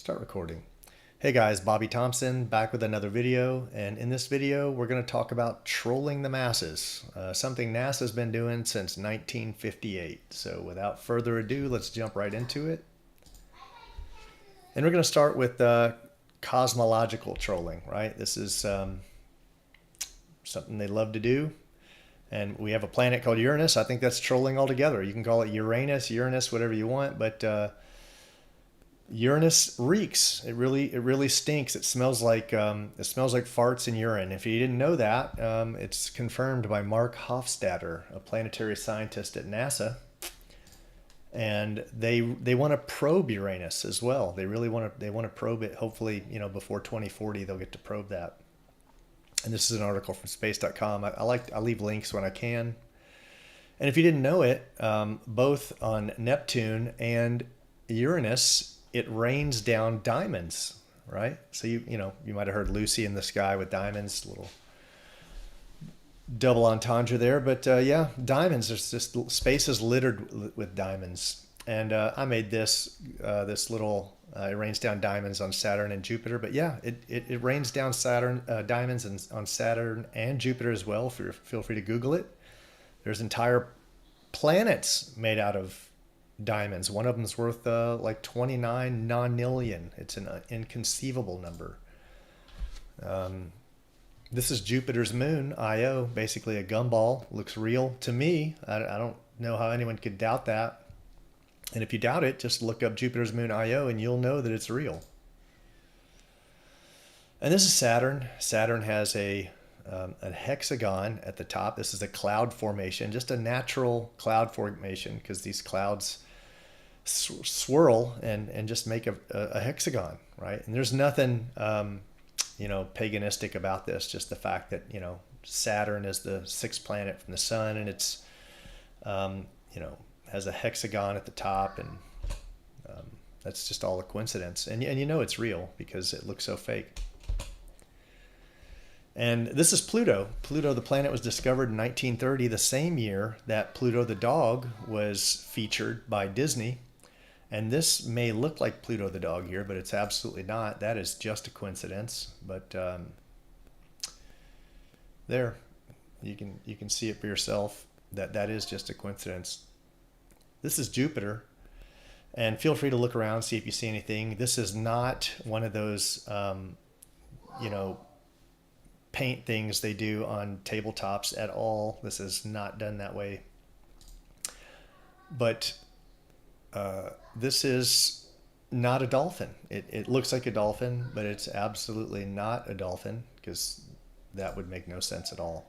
Start recording. Hey guys, Bobby Thompson back with another video, and in this video we're going to talk about trolling the masses, something NASA's been doing since 1958. So without further ado, let's jump right into it. And we're going to start with cosmological trolling, right? This is something they love to do. And we have a planet called Uranus. I think that's trolling altogether. You can call it Uranus, whatever you want, but Uranus reeks. It really stinks. It smells like farts and urine. If you didn't know that, it's confirmed by Mark Hofstadter, a planetary scientist at NASA, and they want to probe Uranus as well. They want to probe it. Hopefully, before 2040 they'll get to probe that. And this is an article from space.com. I leave links when I can. And if you didn't know it, both on Neptune and Uranus, it rains down diamonds, right? So you might have heard Lucy in the Sky with diamonds, little double entendre there. But yeah, diamonds. There's just space is littered with diamonds. And I made this little. It rains down diamonds on Saturn and Jupiter, but yeah, it rains down diamonds on Saturn and Jupiter as well. Feel free to Google it. There's entire planets made out of diamonds. One of them's worth like 29 nonillion. It's an inconceivable number. This is Jupiter's moon, Io, basically a gumball. Looks real to me. I don't know how anyone could doubt that. And if you doubt it, just look up Jupiter's moon Io and you'll know that it's real. And this is Saturn. Saturn has a hexagon at the top. This is a cloud formation, just a natural cloud formation, because these clouds swirl and just make a hexagon, right? And there's nothing, paganistic about this. Just the fact that, Saturn is the sixth planet from the sun, and it's, has a hexagon at the top, and that's just all a coincidence. And it's real because it looks so fake. And this is Pluto. Pluto, the planet, was discovered in 1930, the same year that Pluto the dog was featured by Disney. And this may look like Pluto the dog here, but it's absolutely not. That is just a coincidence. But there, you can see it for yourself. That is just a coincidence. This is Jupiter, and feel free to look around, see if you see anything. This is not one of those, paint things they do on tabletops at all. This is not done that way. But this is not a dolphin. It looks like a dolphin, but it's absolutely not a dolphin, because that would make no sense at all.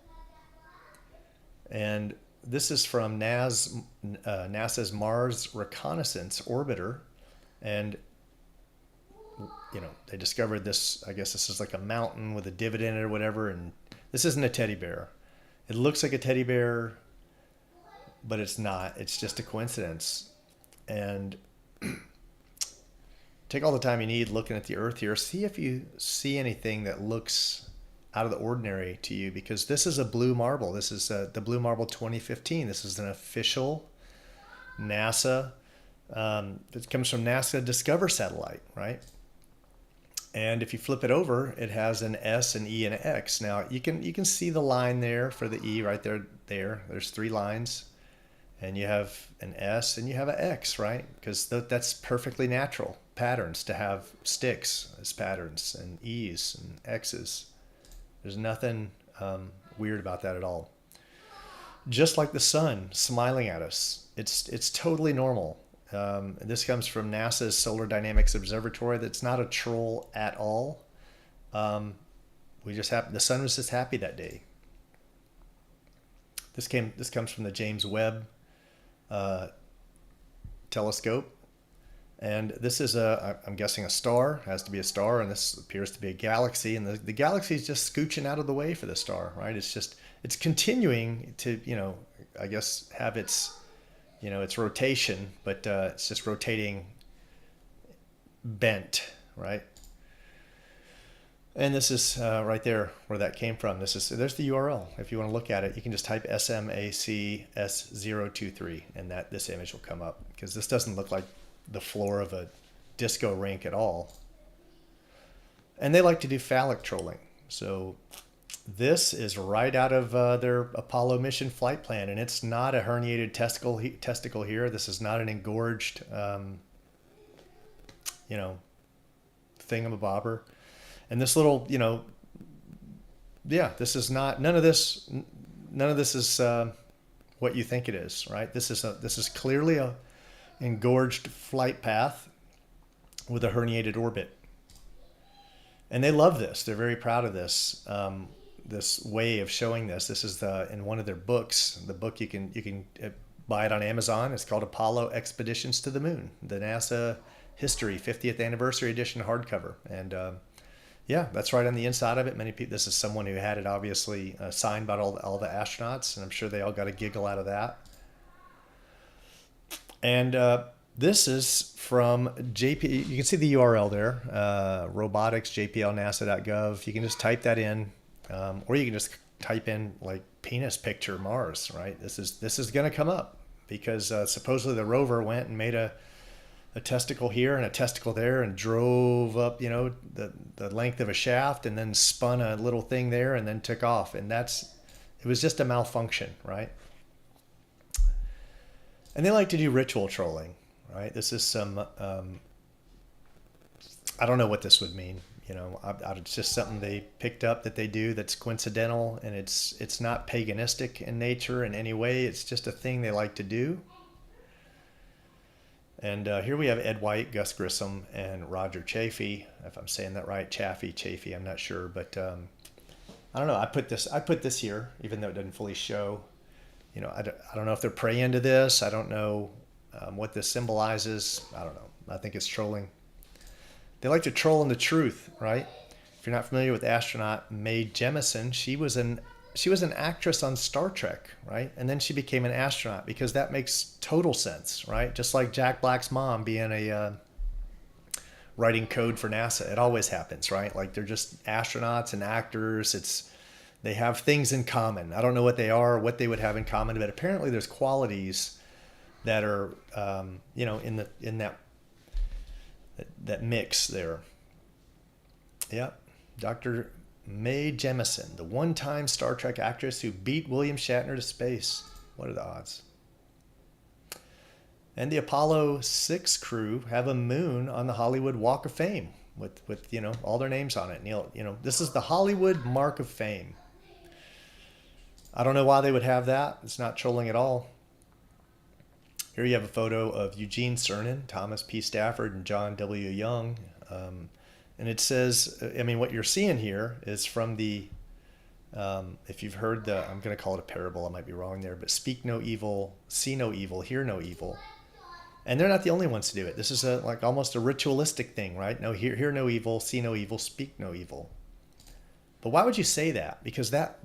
And this is from NASA's Mars Reconnaissance Orbiter, and they discovered this. I guess this is like a mountain with a divot in it or whatever, and this isn't a teddy bear. It looks like a teddy bear, but it's not. It's just a coincidence. And take all the time you need looking at the Earth here. See if you see anything that looks out of the ordinary to you, because this is a blue marble. This is the Blue Marble 2015. This is an official NASA. It comes from NASA Discover satellite, right? And if you flip it over, it has an S, an E, and an X. Now you can see the line there for the E right there. There's three lines, and you have an S and you have an X, right? Because that's perfectly natural patterns to have sticks as patterns, and E's and X's. There's nothing weird about that at all. Just like the sun smiling at us, it's totally normal. This comes from NASA's Solar Dynamics Observatory. That's not a troll at all. The sun was just happy that day. This comes from the James Webb telescope. And this is I'm guessing a star. It has to be a star, and this appears to be a galaxy. And the galaxy is just scooching out of the way for the star, right? It's continuing to, I guess, have its rotation, but it's just rotating bent, right? And this is right there where that came from. There's the URL. If you want to look at it, you can just type SMACS023, and this image will come up, because this doesn't look like the floor of a disco rink at all. And they like to do phallic trolling. So this is right out of their Apollo mission flight plan, and it's not a herniated testicle here. This is not an engorged, you know, thingamabobber. And this little, you know, yeah, this is not, none of this is what you think it is, right? This is clearly a engorged flight path with a herniated orbit. And they love this. They're very proud of this. This way of showing this. This is in one of their books. The book you can buy it on Amazon. It's called Apollo Expeditions to the Moon, the NASA History 50th Anniversary Edition hardcover. And yeah, that's right on the inside of it. Many people. This is someone who had it obviously signed by all the astronauts, and I'm sure they all got a giggle out of that. And this is from JP. You can see the URL there, robotics, jplnasa.gov. You can just type that in, or you can just type in like penis picture Mars. Right. This is going to come up because supposedly the rover went and made a testicle here and a testicle there and drove up, you know, the length of a shaft and then spun a little thing there and then took off. And it was just a malfunction, right? And they like to do ritual trolling, right? This is some, I don't know what this would mean. You know, it's just something they picked up that they do that's coincidental, and it's not paganistic in nature in any way. It's just a thing they like to do. And here we have Ed White, Gus Grissom, and Roger Chaffee. If I'm saying that right, Chaffee, I'm not sure, but I don't know. I put this here, even though it doesn't fully show. You know, I don't know if they're praying to this. I don't know what this symbolizes. I don't know. I think it's trolling. They like to troll in the truth, right? If you're not familiar with astronaut Mae Jemison, she was an actress on Star Trek, right? And then she became an astronaut because that makes total sense, right? Just like Jack Black's mom being a writing code for NASA. It always happens, right? Like they're just astronauts and actors. They have things in common. I don't know what they are, what they would have in common, but apparently there's qualities that are, you know, in that mix there. Yeah, Dr. Mae Jemison, the one-time Star Trek actress who beat William Shatner to space. What are the odds? And the Apollo 6 crew have a moon on the Hollywood Walk of Fame with you know, all their names on it. Neil, you know, this is the Hollywood Mark of Fame. I don't know why they would have that. It's not trolling at all. Here you have a photo of Eugene Cernan, Thomas P. Stafford, and John W. Young. And it says, I mean, what you're seeing here is from the, if you've heard I'm going to call it a parable, I might be wrong there, but speak no evil, see no evil, hear no evil. And they're not the only ones to do it. This is like almost a ritualistic thing, right? No, hear no evil, see no evil, speak no evil. But why would you say that? Because that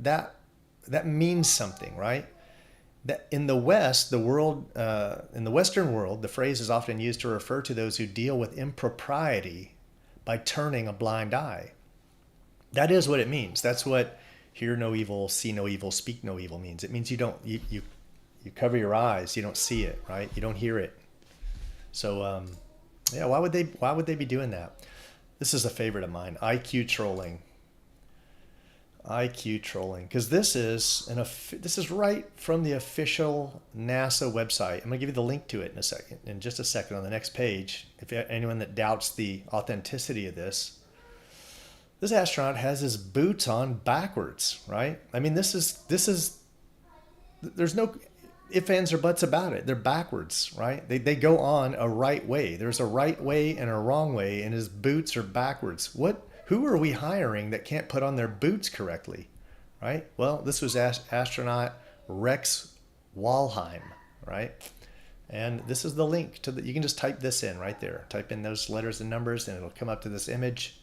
means something, right? That in the West, the world, in the Western world, the phrase is often used to refer to those who deal with impropriety by turning a blind eye. That is what it means. That's what hear no evil, see no evil, speak no evil means. It means you cover your eyes, you don't see it, right? You don't hear it. So yeah, why would they be doing that? This is a favorite of mine, IQ trolling. IQ trolling, because this is right from the official NASA website. I'm gonna give you the link to it in just a second on the next page. If anyone that doubts the authenticity of this astronaut has his boots on backwards, right? I mean, this is there's no ifs, ands, or buts about it. They're backwards, right? They go on a right way. There's a right way and a wrong way, and his boots are backwards. Who are we hiring that can't put on their boots correctly, right? Well, this was astronaut Rex Walheim, right? And this is the link to you can just type this in right there. Type in those letters and numbers and it'll come up to this image.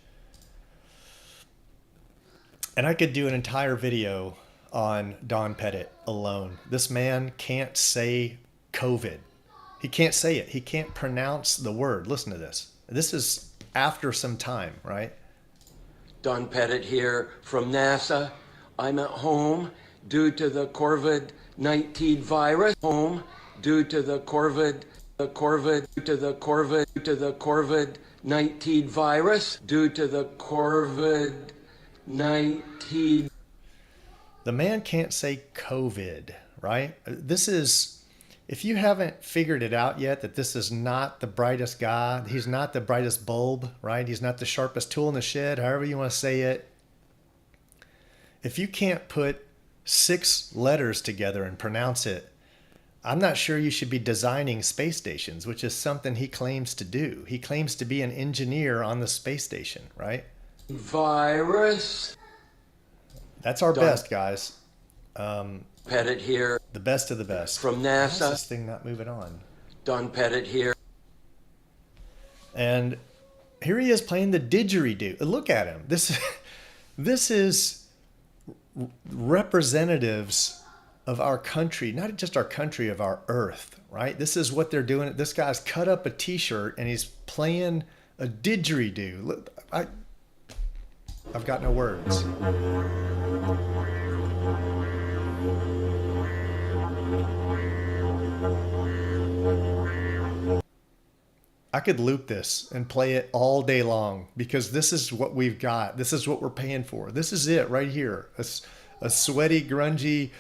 And I could do an entire video on Don Pettit alone. This man can't say COVID. He can't say it. He can't pronounce the word. Listen to this. This is after some time, right? Don Pettit here from NASA. I'm at home due to the COVID-19 virus. Home due to the COVID-19 COVID-19 virus, due to the COVID-19. The man can't say COVID, right? This is, if you haven't figured it out yet, that this is not the brightest guy, he's not the brightest bulb, right? He's not the sharpest tool in the shed, however you want to say it. If you can't put 6 letters together and pronounce it, I'm not sure you should be designing space stations, which is something he claims to do. He claims to be an engineer on the space station, right? Virus. That's our best, guys. Pettit here. The best of the best. From Why is NASA. this thing not moving on? Don Pettit here. And here he is playing the didgeridoo. Look at him. This is representatives of our country, not just our country, of our earth, right? This is what they're doing. This guy's cut up a t-shirt and he's playing a didgeridoo. Look, I've got no words. I could loop this and play it all day long because this is what we've got. This is what we're paying for. This is it right here. A sweaty, grungy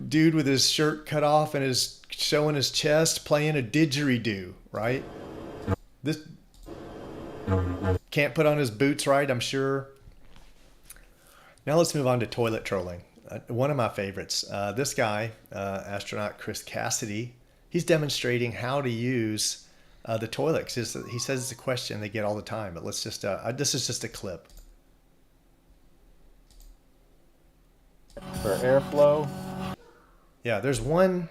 dude with his shirt cut off and is showing his chest playing a didgeridoo, right? This can't put on his boots right, I'm sure. Now let's move on to toilet trolling. One of my favorites. This guy, astronaut Chris Cassidy, he's demonstrating how to use the toilet. He says it's a question they get all the time, but let's just, this is just a clip. For airflow. Yeah, there's one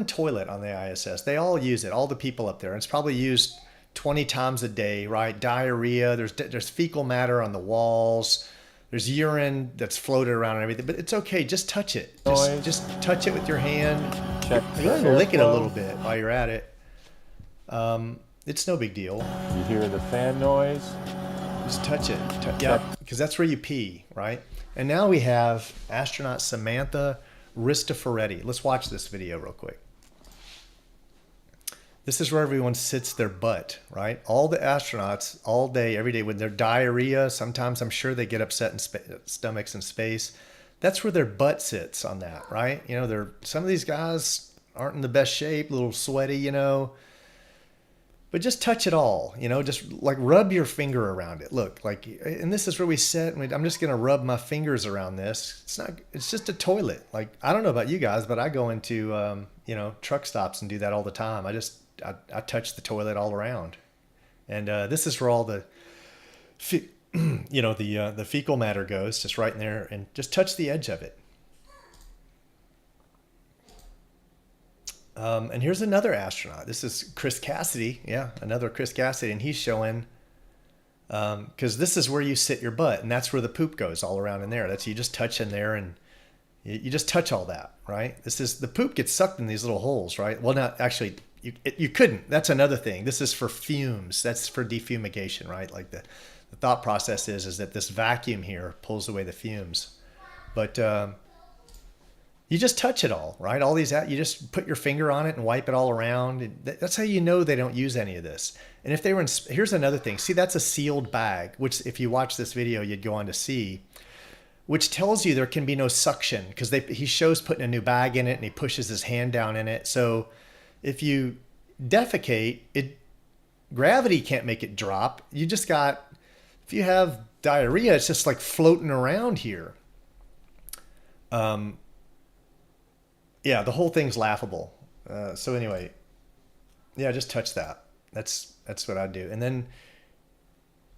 toilet on the ISS. They all use it, all the people up there. And it's probably used 20 times a day, right? Diarrhea, there's fecal matter on the walls. There's urine that's floated around and everything, but it's okay. Just touch it. Just touch it with your hand. Check. You're going to lick it a little bit while you're at it. It's no big deal. You hear the fan noise. Just touch it. Yeah, because that's where you pee, right? And now we have astronaut Samantha Ristoforetti. Let's watch this video real quick. This is where everyone sits their butt, right? All the astronauts, all day, every day, with their diarrhea, sometimes I'm sure they get upset in stomachs in space. That's where their butt sits on that, right? You know, some of these guys aren't in the best shape, a little sweaty, you know. But just touch it all, you know, just like rub your finger around it. Look, like, and this is where we sit. And I'm just going to rub my fingers around this. It's just a toilet. Like, I don't know about you guys, but I go into, you know, truck stops and do that all the time. I touch the toilet all around. And this is where all the, you know, the fecal matter goes, just right in there, and just touch the edge of it. And here's another astronaut. This is Chris Cassidy. Yeah, another Chris Cassidy. And he's showing, because this is where you sit your butt, and that's where the poop goes all around in there. You just touch in there, and you just touch all that, right? The poop gets sucked in these little holes, right? Well, not actually, you couldn't. That's another thing. This is for fumes. That's for defumigation, right? Like the thought process is that this vacuum here pulls away the fumes. But you just touch it all, right? All these, you just put your finger on it and wipe it all around. That's how you know they don't use any of this. And if they were here's another thing. See, that's a sealed bag, which if you watch this video, you'd go on to see, which tells you there can be no suction, because he shows putting a new bag in it and he pushes his hand down in it. So if you defecate, gravity can't make it drop. You just got, if you have diarrhea, it's just like floating around here. Yeah, the whole thing's laughable. So anyway, yeah, just touch that. That's what I do. And then,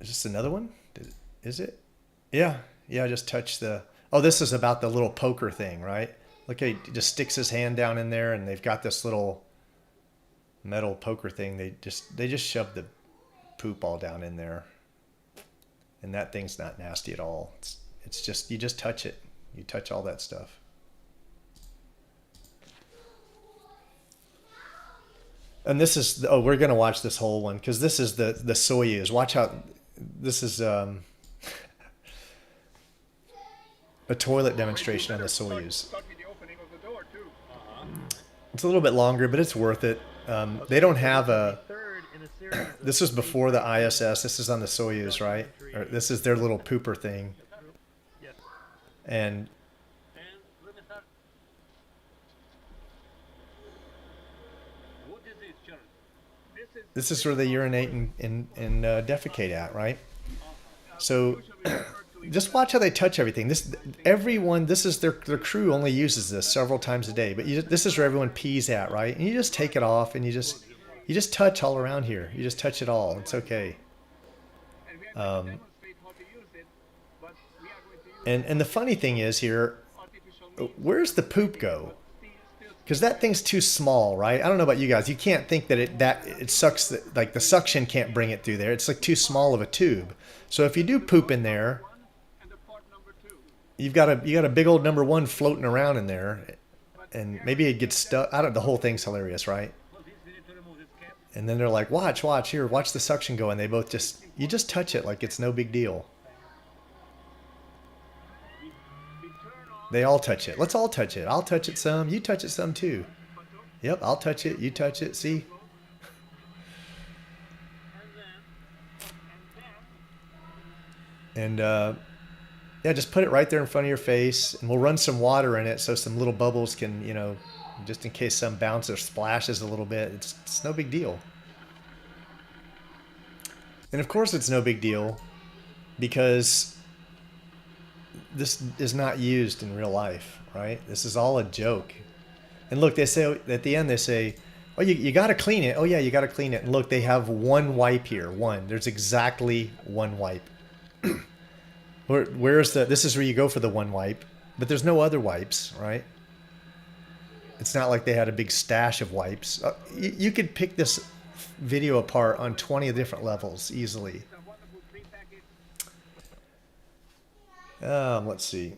is this another one? Is it? Yeah, just touch this is about the little poker thing, right? Look, he just sticks his hand down in there, and they've got this little metal poker thing. They just shove the poop all down in there. And that thing's not nasty at all. It's just, you just touch it. You touch all that stuff. And this is, we're going to watch this whole one, because this is the Soyuz. Watch how, this is a toilet demonstration on the Soyuz. It's a little bit longer, but it's worth it. They don't have This was before the ISS. This is on the Soyuz, right? Or this is their little pooper thing. And this is where they urinate and defecate at, right? So just watch how they touch everything. Everyone, this is their crew only uses this several times a day. But this is where everyone pees at, right? And you just take it off and you just touch all around here. You just touch it all. It's okay. And the funny thing is here, where's the poop go? Because that thing's too small, right? I don't know about you guys. You can't think that it sucks. Like the suction can't bring it through there. It's like too small of a tube. So if you do poop in there, you got a big old number one floating around in there, and maybe it gets stuck. The whole thing's hilarious, right? And then they're like, watch here, watch the suction go, and they both you just touch it like it's no big deal. They all touch it. Let's all touch it. I'll touch it some. You touch it some too. Yep, I'll touch it. You touch it. See? And yeah, just put it right there in front of your face, and we'll run some water in it so some little bubbles can, just in case some bouncer splashes a little bit. It's no big deal. And of course it's no big deal because this is not used in real life, right? This is all a joke. And look, they say at the end, they say, oh, you got to clean it. Oh yeah, you got to clean it. And look, they have one wipe here. One. There's exactly one wipe. This is where you go for the one wipe, but there's no other wipes, right? It's not like they had a big stash of wipes. You could pick this video apart on 20 different levels easily. Let's see.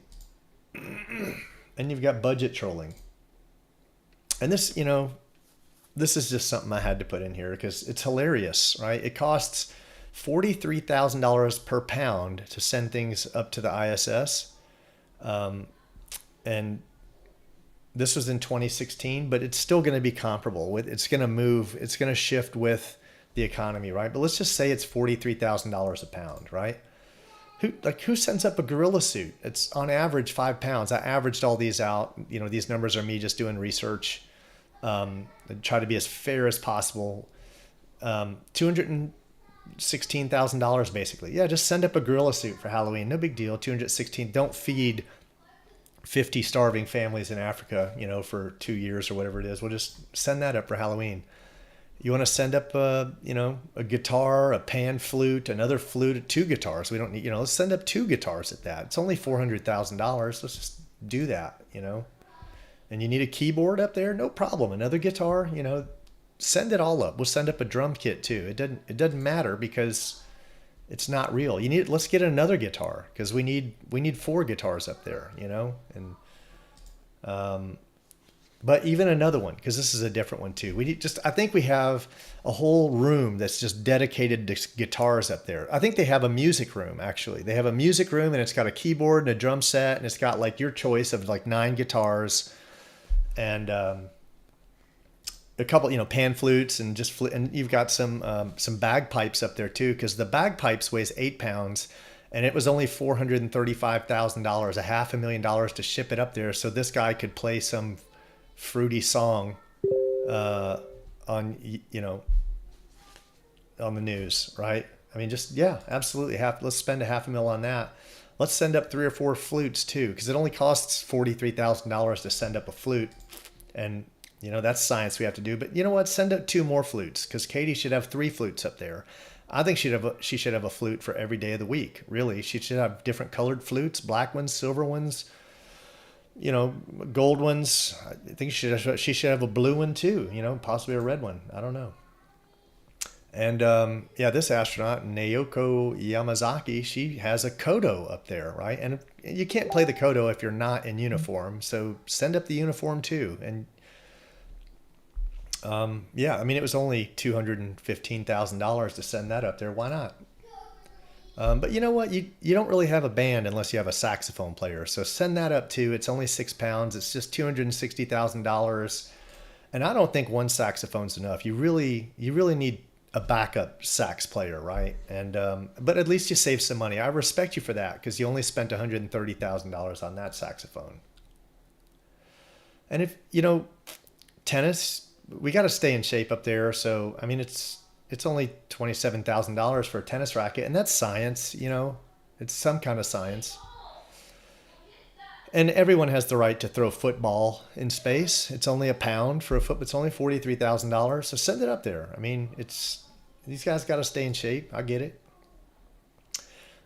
And you've got budget trolling. And this, this is just something I had to put in here because it's hilarious, right? It costs $43,000 per pound to send things up to the ISS. And this was in 2016, but it's still going to be comparable. It's going to move. It's going to shift with the economy, right? But let's just say it's $43,000 a pound, right? Who sends up a gorilla suit? It's on average 5 pounds. I averaged all these out. These numbers are me just doing research. Try to be as fair as possible. $216,000 basically. Yeah, just send up a gorilla suit for Halloween. No big deal. 216. Don't feed 50 starving families in Africa, for 2 years or whatever it is. We'll just send that up for Halloween. You want to send up a guitar, a pan flute, another flute, 2 guitars. We don't need, let's send up 2 guitars at that. It's only $400,000. Let's just do that, And you need a keyboard up there? No problem. Another guitar, send it all up. We'll send up a drum kit too. It doesn't matter because it's not real. Let's get another guitar because we need 4 guitars up there, and but even another one, because this is a different one too. I think we have a whole room that's just dedicated to guitars up there. I think they have a music room, actually. They have a music room and it's got a keyboard and a drum set and it's got like your choice of like 9 guitars and a couple, pan flutes and and you've got some bagpipes up there too, because the bagpipes weighs 8 pounds and it was only $435,000, $500,000 to ship it up there. So this guy could play some fruity song on the news, right? I mean, absolutely. Let's spend $500,000 on that. Let's send up 3 or 4 flutes too, because it only costs $43,000 to send up a flute, and that's science we have to do. But you know what? Send up 2 more flutes, because Katie should have 3 flutes up there. I think she should have a flute for every day of the week. Really, she should have different colored flutes: black ones, silver ones, gold ones. I think she should have a blue one too, possibly a red one. I don't know. And this astronaut, Naoko Yamazaki, she has a kodo up there, right? And you can't play the kodo if you're not in uniform. So send up the uniform too. And it was only $215,000 to send that up there. Why not? But you know what? You don't really have a band unless you have a saxophone player. So send that up too. It's only 6 pounds. It's just $260,000. And I don't think 1 saxophone's enough. You really need a backup sax player, right? And but at least you save some money. I respect you for that because you only spent $130,000 on that saxophone. And if you know tennis, we got to stay in shape up there. So I mean, it's only $27,000 for a tennis racket, and that's science. You know, it's some kind of science. And everyone has the right to throw football in space. It's only a pound for a foot. It's only $43,000. So send it up there. I mean, these guys got to stay in shape. I get it.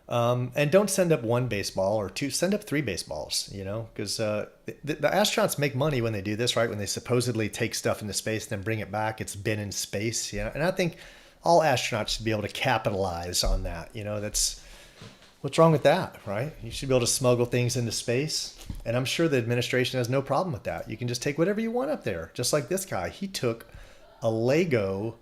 And don't send up one baseball or two. Send up 3 baseballs. You know, because the astronauts make money when they do this, right? When they supposedly take stuff into space and then bring it back. It's been in space. You know, and I think all astronauts should be able to capitalize on that. You know, what's wrong with that, right? You should be able to smuggle things into space. And I'm sure the administration has no problem with that. You can just take whatever you want up there. Just like this guy. He took a Lego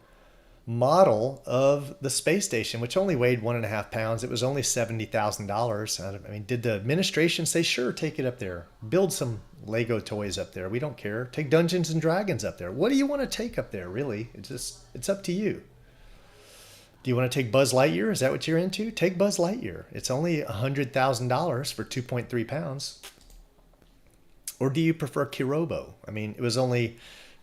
model of the space station, which only weighed 1.5 pounds. It was only $70,000. I mean, did the administration say, sure, take it up there. Build some Lego toys up there. We don't care. Take Dungeons and Dragons up there. What do you want to take up there, really? It's up to you. Do you want to take Buzz Lightyear? Is that what you're into? Take Buzz Lightyear. It's only $100,000 for 2.3 pounds. Or do you prefer Kirobo? I mean, it was only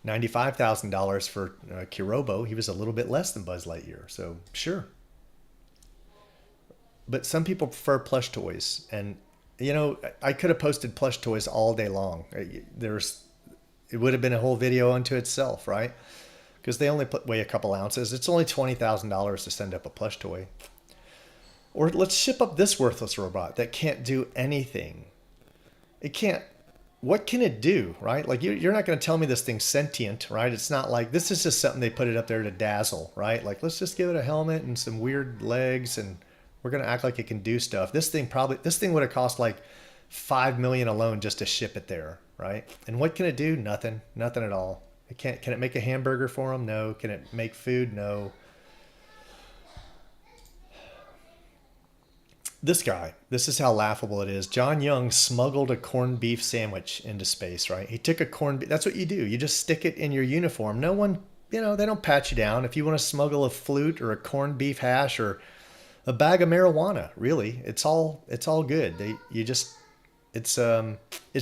$95,000 for Kirobo. He was a little bit less than Buzz Lightyear. So, sure. But some people prefer plush toys. And, you know, I could have posted plush toys all day long. It would have been a whole video unto itself, right? Because they only weigh a couple ounces. It's only $20,000 to send up a plush toy. Or let's ship up this worthless robot that can't do anything. It can't. What can it do, right? Like you're not going to tell me this thing's sentient, right? It's not like this is just something they put it up there to dazzle, right? Like let's just give it a helmet and some weird legs, and we're going to act like it can do stuff. This thing would have cost like $5 million alone just to ship it there, right? And what can it do? Nothing at all. Can it make a hamburger for them? No. Can it make food? No. This guy, this is how laughable it is. John Young smuggled a corned beef sandwich into space, right? He took a corned beef. That's what you do. You just stick it in your uniform. No one, they don't pat you down. If you want to smuggle a flute or a corned beef hash or a bag of marijuana, really, it's all good. It's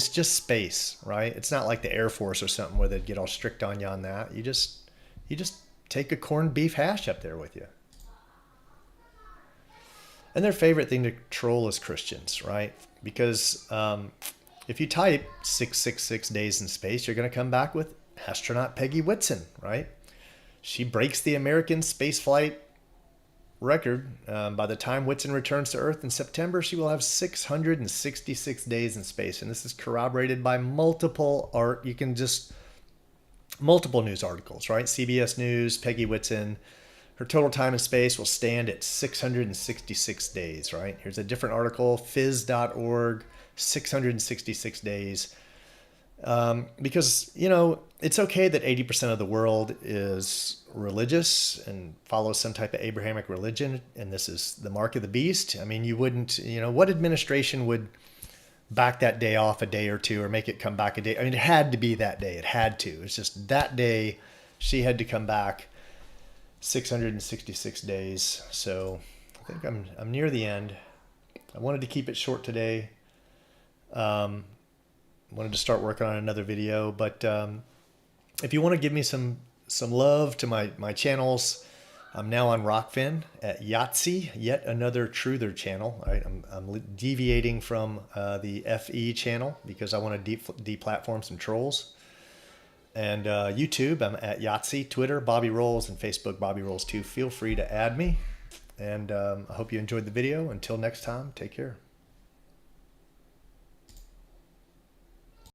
just space, right? It's not like the Air Force or something where they'd get all strict on you on that. You just take a corned beef hash up there with you. And their favorite thing to troll is Christians, right? Because if you type 666 days in space, you're going to come back with astronaut Peggy Whitson, right? She breaks the American spaceflight record. By the time Whitson returns to Earth in September, she will have 666 days in space. And this is corroborated by multiple news articles, right? CBS News, Peggy Whitson. Her total time in space will stand at 666 days, right? Here's a different article, phys.org, 666 days. Because, it's okay that 80% of the world is religious and follows some type of Abrahamic religion, and this is the mark of the beast. I mean, you wouldn't, what administration would back that day off a day or two or make it come back a day? I mean, it had to be that day. It had to. It's just that day she had to come back 666 days. So I think I'm near the end. I wanted to keep it short today. Wanted to start working on another video, but if you want to give me some love to my channels, I'm now on Rockfin at Yahtzee, yet another truther channel. Right? I'm deviating from the FE channel because I want to deplatform some trolls. And YouTube, I'm at Yahtzee, Twitter, Bobby Rolls, and Facebook, Bobby Rolls 2. Feel free to add me. And I hope you enjoyed the video. Until next time, take care.